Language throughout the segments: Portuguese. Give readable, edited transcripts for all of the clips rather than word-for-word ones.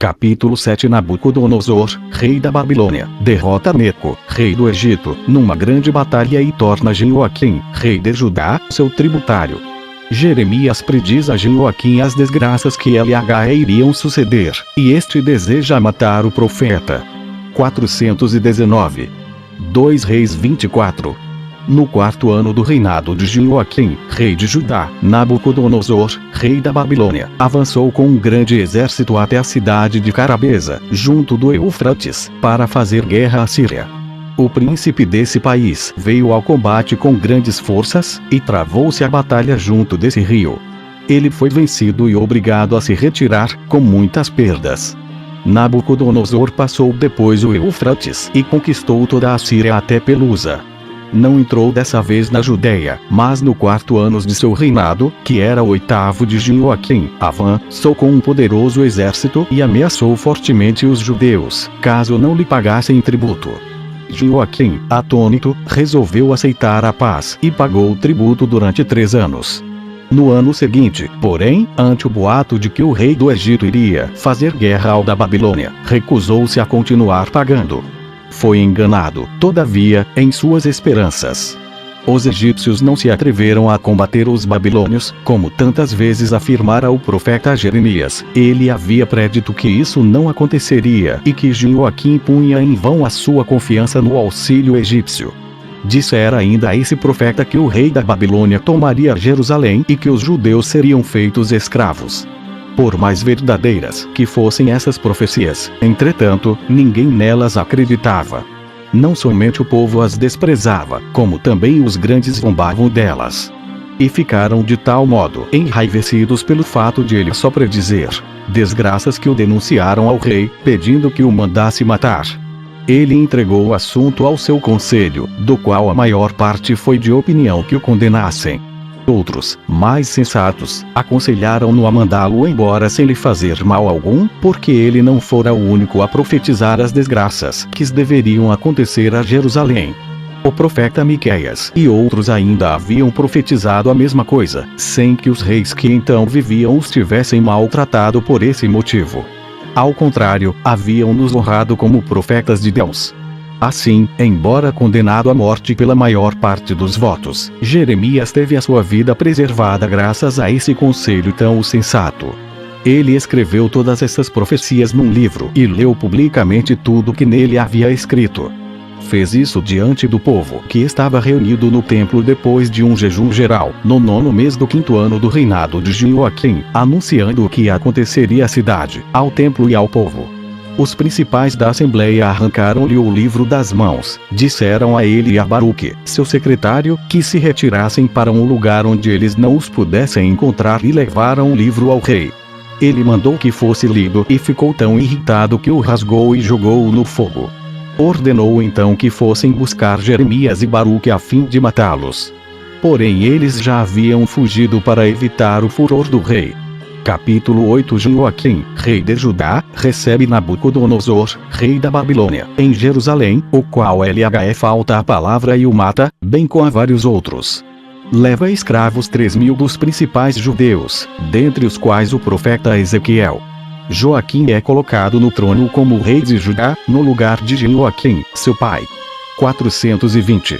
Capítulo 7. Nabucodonosor, rei da Babilônia, derrota Neco, rei do Egito, numa grande batalha e torna Jeoaquim, rei de Judá, seu tributário. Jeremias prediz a Jeoaquim as desgraças que iriam suceder, e este deseja matar o profeta. 419. 2 Reis 24. No quarto ano do reinado de Jeoaquim, rei de Judá, Nabucodonosor, rei da Babilônia, avançou com um grande exército até a cidade de Carabesa, junto do Eufrates, para fazer guerra à Síria. O príncipe desse país veio ao combate com grandes forças, e travou-se a batalha junto desse rio. Ele foi vencido e obrigado a se retirar, com muitas perdas. Nabucodonosor passou depois o Eufrates e conquistou toda a Síria até Pelusa. Não entrou dessa vez na Judéia, mas no quarto ano de seu reinado, que era o oitavo de Jeoaquim, avançou com um poderoso exército e ameaçou fortemente os judeus, caso não lhe pagassem tributo. Jeoaquim, atônito, resolveu aceitar a paz e pagou o tributo durante 3 anos. No ano seguinte, porém, ante o boato de que o rei do Egito iria fazer guerra ao da Babilônia, recusou-se a continuar pagando. Foi enganado, todavia, em suas esperanças. Os egípcios não se atreveram a combater os babilônios, como tantas vezes afirmara o profeta Jeremias. Ele havia predito que isso não aconteceria e que Jeoaquim punha em vão a sua confiança no auxílio egípcio. Dissera ainda a esse profeta que o rei da Babilônia tomaria Jerusalém e que os judeus seriam feitos escravos. Por mais verdadeiras que fossem essas profecias, entretanto, ninguém nelas acreditava. Não somente o povo as desprezava, como também os grandes zombavam delas. E ficaram de tal modo enraivecidos pelo fato de ele só predizer desgraças que o denunciaram ao rei, pedindo que o mandasse matar. Ele entregou o assunto ao seu conselho, do qual a maior parte foi de opinião que o condenassem. Outros, mais sensatos, aconselharam-no a mandá-lo embora sem lhe fazer mal algum, porque ele não fora o único a profetizar as desgraças que deveriam acontecer a Jerusalém. O profeta Miqueias e outros ainda haviam profetizado a mesma coisa, sem que os reis que então viviam os tivessem maltratado por esse motivo. Ao contrário, haviam-nos honrado como profetas de Deus. Assim, embora condenado à morte pela maior parte dos votos, Jeremias teve a sua vida preservada graças a esse conselho tão sensato. Ele escreveu todas essas profecias num livro e leu publicamente tudo que nele havia escrito. Fez isso diante do povo que estava reunido no templo depois de um jejum geral, no 9º mês do 5º ano do reinado de Jeoaquim, anunciando o que aconteceria à cidade, ao templo e ao povo. Os principais da assembleia arrancaram-lhe o livro das mãos, disseram a ele e a Baruque, seu secretário, que se retirassem para um lugar onde eles não os pudessem encontrar e levaram o livro ao rei. Ele mandou que fosse lido e ficou tão irritado que o rasgou e jogou-o no fogo. Ordenou então que fossem buscar Jeremias e Baruque a fim de matá-los. Porém eles já haviam fugido para evitar o furor do rei. Capítulo 8. Jeoaquim, rei de Judá, recebe Nabucodonosor, rei da Babilônia, em Jerusalém, o qual falta a palavra e o mata, bem com vários outros. Leva escravos 3.000 dos principais judeus, dentre os quais o profeta Ezequiel. Joaquim é colocado no trono como rei de Judá, no lugar de Jeoaquim, seu pai. 420.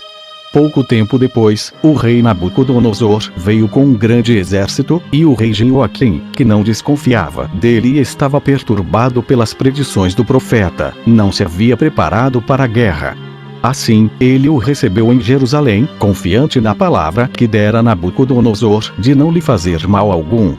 Pouco tempo depois, o rei Nabucodonosor veio com um grande exército, e o rei Jeoaquim, que não desconfiava dele e estava perturbado pelas predições do profeta, não se havia preparado para a guerra. Assim, ele o recebeu em Jerusalém, confiante na palavra que dera Nabucodonosor de não lhe fazer mal algum.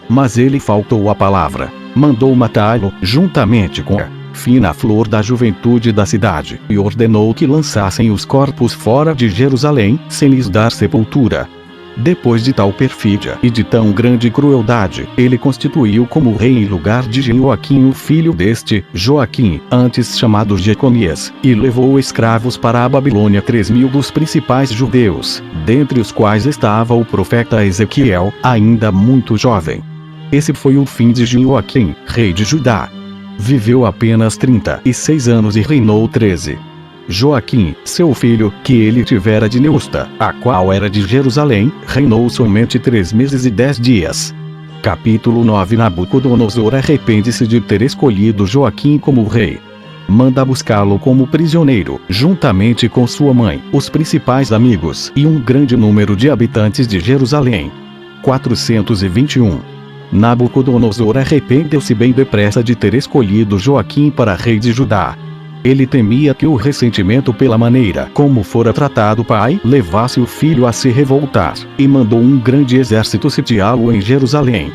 Mas ele faltou à palavra, mandou matá-lo, juntamente com a fina flor da juventude da cidade, e ordenou que lançassem os corpos fora de Jerusalém, sem lhes dar sepultura. Depois de tal perfídia e de tão grande crueldade, ele constituiu como rei em lugar de Jeoaquim o filho deste, Joaquim, antes chamado Jeconias, e levou escravos para a Babilônia 3.000 dos principais judeus, dentre os quais estava o profeta Ezequiel, ainda muito jovem. Esse foi o fim de Jeoaquim, rei de Judá. Viveu apenas 36 anos e reinou 13. Joaquim, seu filho, que ele tivera de Neusta, a qual era de Jerusalém, reinou somente 3 meses e 10 dias. Capítulo 9. Nabucodonosor arrepende-se de ter escolhido Joaquim como rei. Manda buscá-lo como prisioneiro, juntamente com sua mãe, os principais amigos e um grande número de habitantes de Jerusalém. 421. Nabucodonosor arrependeu-se bem depressa de ter escolhido Joaquim para rei de Judá. Ele temia que o ressentimento pela maneira como fora tratado o pai levasse o filho a se revoltar, e mandou um grande exército sitiá-lo em Jerusalém.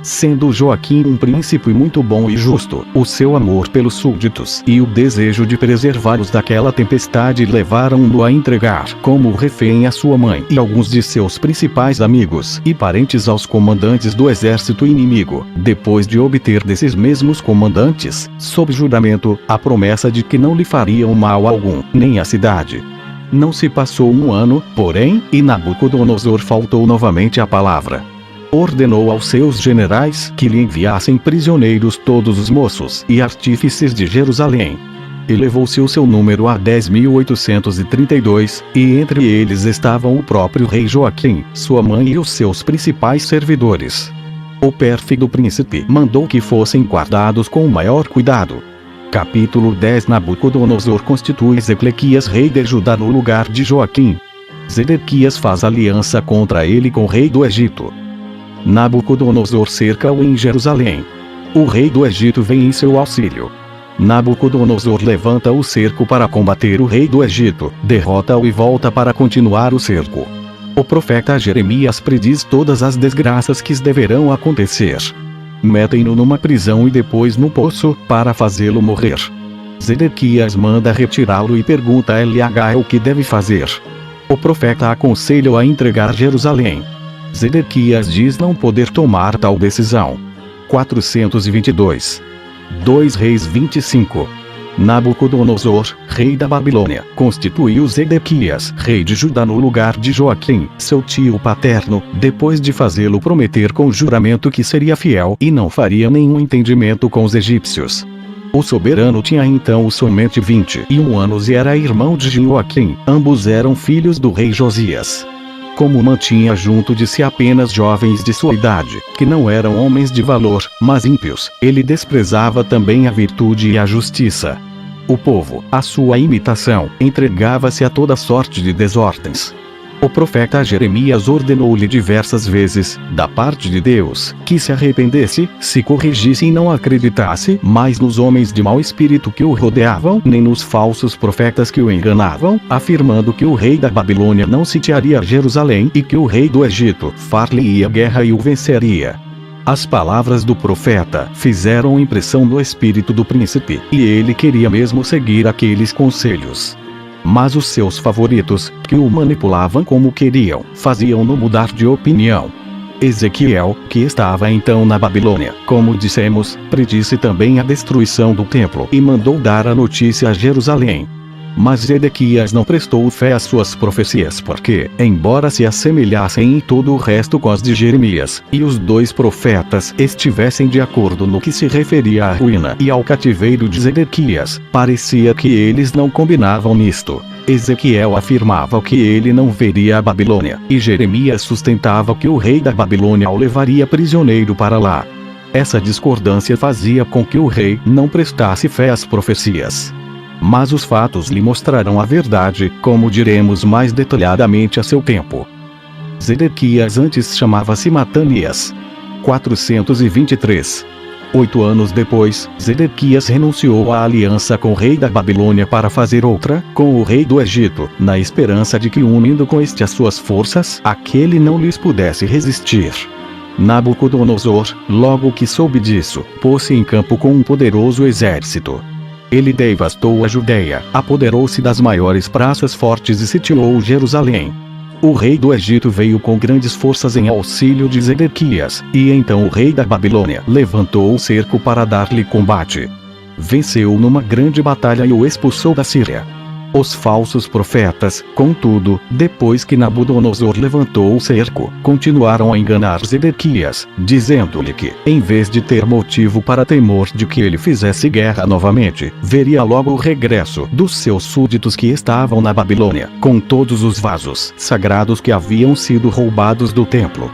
Sendo Joaquim um príncipe muito bom e justo, o seu amor pelos súditos e o desejo de preservá-los daquela tempestade levaram-no a entregar como refém a sua mãe e alguns de seus principais amigos e parentes aos comandantes do exército inimigo, depois de obter desses mesmos comandantes, sob juramento, a promessa de que não lhe fariam mal algum, nem à cidade. Não se passou um ano, porém, e Nabucodonosor faltou novamente à palavra. Ordenou aos seus generais que lhe enviassem prisioneiros todos os moços e artífices de Jerusalém. Elevou-se o seu número a 10.832, e entre eles estavam o próprio rei Joaquim, sua mãe e os seus principais servidores. O pérfido príncipe mandou que fossem guardados com o maior cuidado. Capítulo 10. Nabucodonosor constitui Zedequias rei de Judá no lugar de Joaquim. Zedequias faz aliança contra ele com o rei do Egito. Nabucodonosor cerca-o em Jerusalém. O rei do Egito vem em seu auxílio. Nabucodonosor levanta o cerco para combater o rei do Egito, derrota-o e volta para continuar o cerco. O profeta Jeremias prediz todas as desgraças que deverão acontecer. Metem-no numa prisão e depois no poço, para fazê-lo morrer. Zedequias manda retirá-lo e pergunta a Eliagai o que deve fazer. O profeta aconselha-o a entregar Jerusalém. Zedequias diz não poder tomar tal decisão. 422. 2 Reis 25. Nabucodonosor, rei da Babilônia, constituiu Zedequias rei de Judá no lugar de Joaquim, seu tio paterno, depois de fazê-lo prometer com juramento que seria fiel e não faria nenhum entendimento com os egípcios. O soberano tinha então somente 21 anos e era irmão de Joaquim, ambos eram filhos do rei Josias. Como mantinha junto de si apenas jovens de sua idade, que não eram homens de valor, mas ímpios, ele desprezava também a virtude e a justiça. O povo, à sua imitação, entregava-se a toda sorte de desordens. O profeta Jeremias ordenou-lhe diversas vezes, da parte de Deus, que se arrependesse, se corrigisse e não acreditasse mais nos homens de mau espírito que o rodeavam, nem nos falsos profetas que o enganavam, afirmando que o rei da Babilônia não sitiaria Jerusalém e que o rei do Egito far-lhe-ia guerra e o venceria. As palavras do profeta fizeram impressão no espírito do príncipe, e ele queria mesmo seguir aqueles conselhos. Mas os seus favoritos, que o manipulavam como queriam, faziam-no mudar de opinião. Ezequiel, que estava então na Babilônia, como dissemos, predisse também a destruição do templo e mandou dar a notícia a Jerusalém. Mas Zedequias não prestou fé às suas profecias porque, embora se assemelhassem em todo o resto com as de Jeremias, e os dois profetas estivessem de acordo no que se referia à ruína e ao cativeiro de Zedequias, parecia que eles não combinavam nisto. Ezequiel afirmava que ele não veria a Babilônia, e Jeremias sustentava que o rei da Babilônia o levaria prisioneiro para lá. Essa discordância fazia com que o rei não prestasse fé às profecias. Mas os fatos lhe mostrarão a verdade, como diremos mais detalhadamente a seu tempo. Zedequias antes chamava-se Matanias. 423. 8 anos depois, Zedequias renunciou à aliança com o rei da Babilônia para fazer outra, com o rei do Egito, na esperança de que, unindo com este as suas forças, aquele não lhes pudesse resistir. Nabucodonosor, logo que soube disso, pôs-se em campo com um poderoso exército. Ele devastou a Judéia, apoderou-se das maiores praças fortes e sitiou Jerusalém. O rei do Egito veio com grandes forças em auxílio de Zedequias, e então o rei da Babilônia levantou o cerco para dar-lhe combate. Venceu numa grande batalha e o expulsou da Síria. Os falsos profetas, contudo, depois que Nabucodonosor levantou o cerco, continuaram a enganar Zedequias, dizendo-lhe que, em vez de ter motivo para temor de que ele fizesse guerra novamente, veria logo o regresso dos seus súditos que estavam na Babilônia, com todos os vasos sagrados que haviam sido roubados do templo.